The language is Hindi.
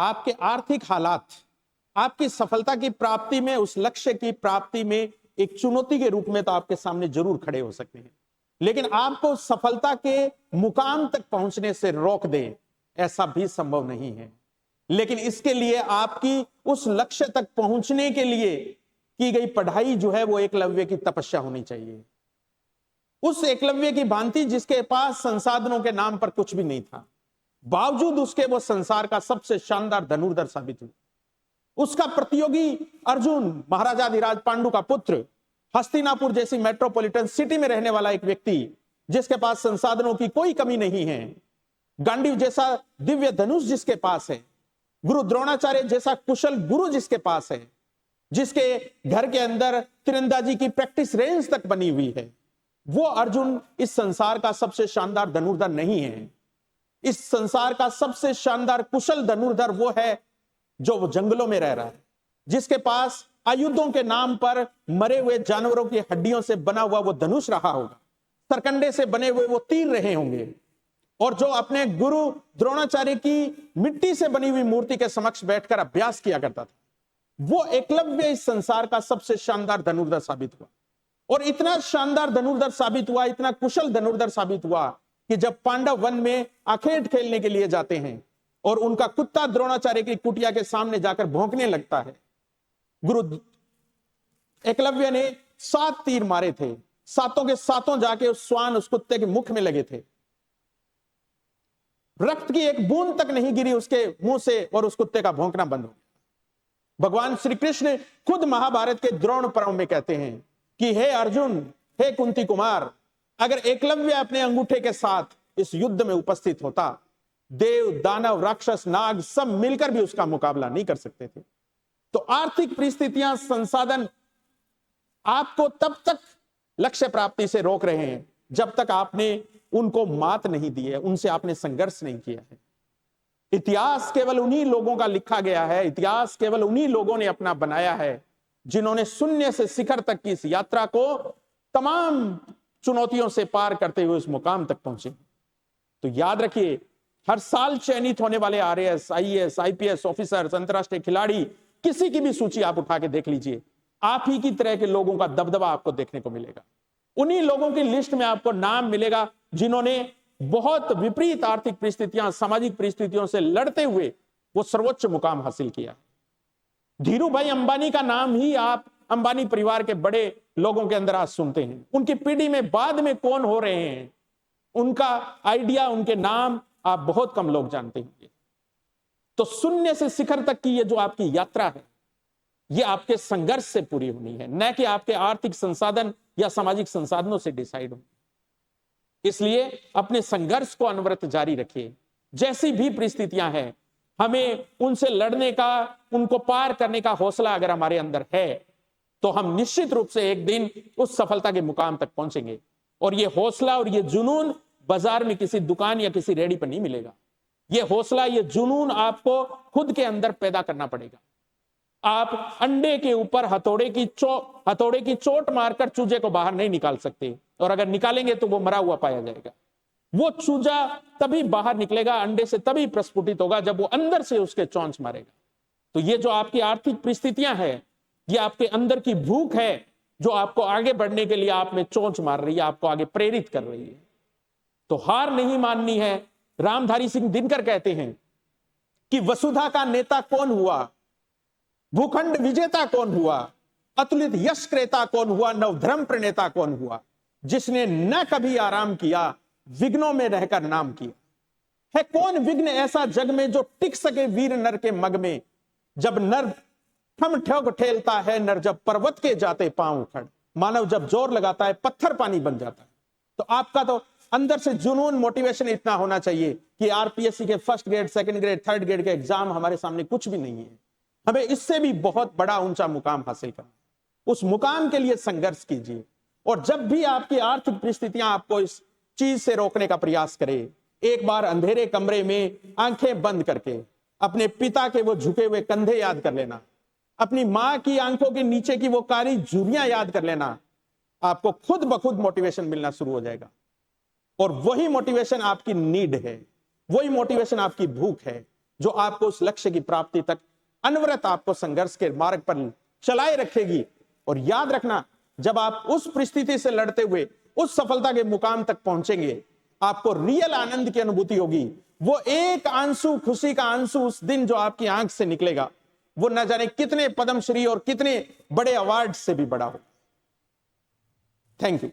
आपके आर्थिक हालात आपकी सफलता की प्राप्ति में, उस लक्ष्य की प्राप्ति में एक चुनौती के रूप में तो आपके सामने जरूर खड़े हो सकते हैं, लेकिन आपको सफलता के मुकाम तक पहुंचने से रोक दे, ऐसा भी संभव नहीं है। लेकिन इसके लिए आपकी उस लक्ष्य तक पहुंचने के लिए की गई पढ़ाई जो है वो एकलव्य की तपस्या होनी चाहिए। उस एकलव्य की भांति जिसके पास संसाधनों के नाम पर कुछ भी नहीं था, बावजूद उसके वो संसार का सबसे शानदार धनुर्धर साबित हुआ। उसका प्रतियोगी अर्जुन, महाराजाधिराज पांडु का पुत्र, हस्तिनापुर जैसी मेट्रोपॉलिटन सिटी में रहने वाला एक व्यक्ति जिसके पास संसाधनों की कोई कमी नहीं है, गांडीव जैसा दिव्य धनुष जिसके पास है, गुरु द्रोणाचार्य जैसा कुशल गुरु जिसके पास है, जिसके घर के अंदर तीरंदाजी की प्रैक्टिस रेंज तक बनी हुई है, वो अर्जुन इस संसार का सबसे शानदार धनुर्धर नहीं है। इस संसार का सबसे शानदार कुशल धनुर्धर वो है जो वो जंगलों में रह रहा है, जिसके पास आयुधों के नाम पर मरे हुए जानवरों की हड्डियों से बना हुआ वो धनुष रहा होगा, सरकंडे से बने हुए वो तीर रहे होंगे, और जो अपने गुरु द्रोणाचार्य की मिट्टी से बनी हुई मूर्ति के समक्ष बैठकर अभ्यास किया करता था, वो एकलव्य इस संसार का सबसे शानदार धनुर्धर साबित हुआ। और इतना शानदार धनुर्धर साबित हुआ, इतना कुशल धनुर्धर साबित हुआ कि जब पांडव वन में आखेट खेलने के लिए जाते हैं और उनका कुत्ता द्रोणाचार्य की कुटिया के सामने जाकर भौंकने लगता है, गुरु एकलव्य ने 7 तीर मारे थे, सातों के सातों जाके उस श्वान, उस कुत्ते के मुख में लगे थे, रक्त की एक बूंद तक नहीं गिरी उसके मुंह से और उस कुत्ते का भौंकना बंद हो गया। भगवान श्री कृष्ण खुद महाभारत के द्रोण पर्व में कहते हैं कि हे अर्जुन, हे कुंती कुमार, अगर एकलव्य अपने अंगूठे के साथ इस युद्ध में उपस्थित होता, देव, दानव, राक्षस, नाग सब मिलकर भी उसका मुकाबला नहीं कर सकते थे। तो आर्थिक परिस्थितियां, संसाधन आपको तब तक लक्ष्य प्राप्ति से रोक रहे हैं जब तक आपने उनको मात नहीं दी है, उनसे आपने संघर्ष नहीं किया है। इतिहास केवल उन्हीं लोगों का लिखा गया है, इतिहास केवल उन्हीं लोगों ने अपना बनाया है जिन्होंने शून्य से शिखर तक की इस यात्रा को तमाम चुनौतियों से पार करते हुए उस मुकाम तक पहुंचे। तो याद रखिए, हर साल चयनित होने वाले आरएएस, आईएएस, आईपीएस ऑफिसर्स, अंतरराष्ट्रीय खिलाड़ी, किसी की भी सूची आप उठा के देख लीजिए, आप ही की तरह के लोगों का दबदबा आपको देखने को मिलेगा। उन्हीं लोगों की लिस्ट में आपको नाम मिलेगा जिन्होंने बहुत विपरीत आर्थिक परिस्थितियां, सामाजिक परिस्थितियों से लड़ते हुए वो सर्वोच्च मुकाम हासिल किया। धीरू भाई अंबानी का नाम ही आप अंबानी परिवार के बड़े लोगों के अंदर आज सुनते हैं। उनकी पीढ़ी में बाद में कौन हो रहे हैं, उनका आइडिया, उनके नाम आप बहुत कम लोग जानते होंगे। तो शून्य से शिखर तक की ये जो आपकी यात्रा है, ये आपके संघर्ष से पूरी होनी है, न कि आपके आर्थिक संसाधन या सामाजिक संसाधनों से डिसाइड हो। इसलिए अपने संघर्ष को अनवरत जारी रखिए। जैसी भी परिस्थितियां हैं, हमें उनसे लड़ने का, उनको पार करने का हौसला अगर हमारे अंदर है तो हम निश्चित रूप से एक दिन उस सफलता के मुकाम तक पहुंचेंगे। और ये हौसला और ये जुनून बाजार में किसी दुकान या किसी रेडी पर नहीं मिलेगा। ये हौसला, ये जुनून आपको खुद के अंदर पैदा करना पड़ेगा। आप अंडे के ऊपर हथौड़े की चोट मारकर चूजे को बाहर नहीं निकाल सकते, और अगर निकालेंगे तो वो मरा हुआ पाया जाएगा। वो चूजा तभी बाहर निकलेगा, अंडे से तभी प्रस्फुटित होगा जब वो अंदर से उसके चोंच मारेगा। तो ये जो आपकी आर्थिक परिस्थितियां हैं, ये आपके अंदर की भूख है जो आपको आगे बढ़ने के लिए आप में चोंच मार रही है, आपको आगे प्रेरित कर रही है। तो हार नहीं माननी है। रामधारी सिंह दिनकर कहते हैं कि वसुधा का नेता कौन हुआ, भूखंड विजेता कौन हुआ, अतुलित यश क्रेता कौन हुआ, नवधर्म प्रणेता कौन हुआ, जिसने न कभी आराम किया, विघ्नों में रहकर नाम किया। है कौन विघ्न ऐसा जग में जो टिक सके वीर नर के मग में, जब नर ठम ठोक ठेलता है, नर जब पर्वत के जाते पांव उखड़, मानव जब जोर लगाता है पत्थर पानी बन जाता है। तो आपका तो अंदर से जुनून, मोटिवेशन इतना होना चाहिए कि आरपीएससी के first grade, second grade, third grade के एग्जाम हमारे सामने कुछ भी नहीं है, हमें इससे भी बहुत बड़ा ऊंचा मुकाम हासिल करना। उस मुकाम के लिए संघर्ष कीजिए। और जब भी आपकी आर्थिक परिस्थितियां आपको इस चीज से रोकने का प्रयास करे, एक बार अंधेरे कमरे में आंखें बंद करके अपने पिता के वो झुके हुए कंधे याद कर लेना, अपनी मां की आंखों के नीचे की वो काली झुर्रियां याद कर लेना, आपको खुद ब खुद मोटिवेशन मिलना शुरू हो जाएगा। और वही मोटिवेशन आपकी नीड है, वही मोटिवेशन आपकी भूख है, जो आपको उस लक्ष्य की प्राप्ति तक अनवरत आपको संघर्ष के मार्ग पर चलाए रखेगी। और याद रखना, जब आप उस परिस्थिति से लड़ते हुए उस सफलता के मुकाम तक पहुंचेंगे, आपको रियल आनंद की अनुभूति होगी। वो एक आंसू, खुशी का आंसू उस दिन जो आपकी आंख से निकलेगा, वो न जाने कितने पद्मश्री और कितने बड़े अवार्ड से भी बड़ा हो। Thank you.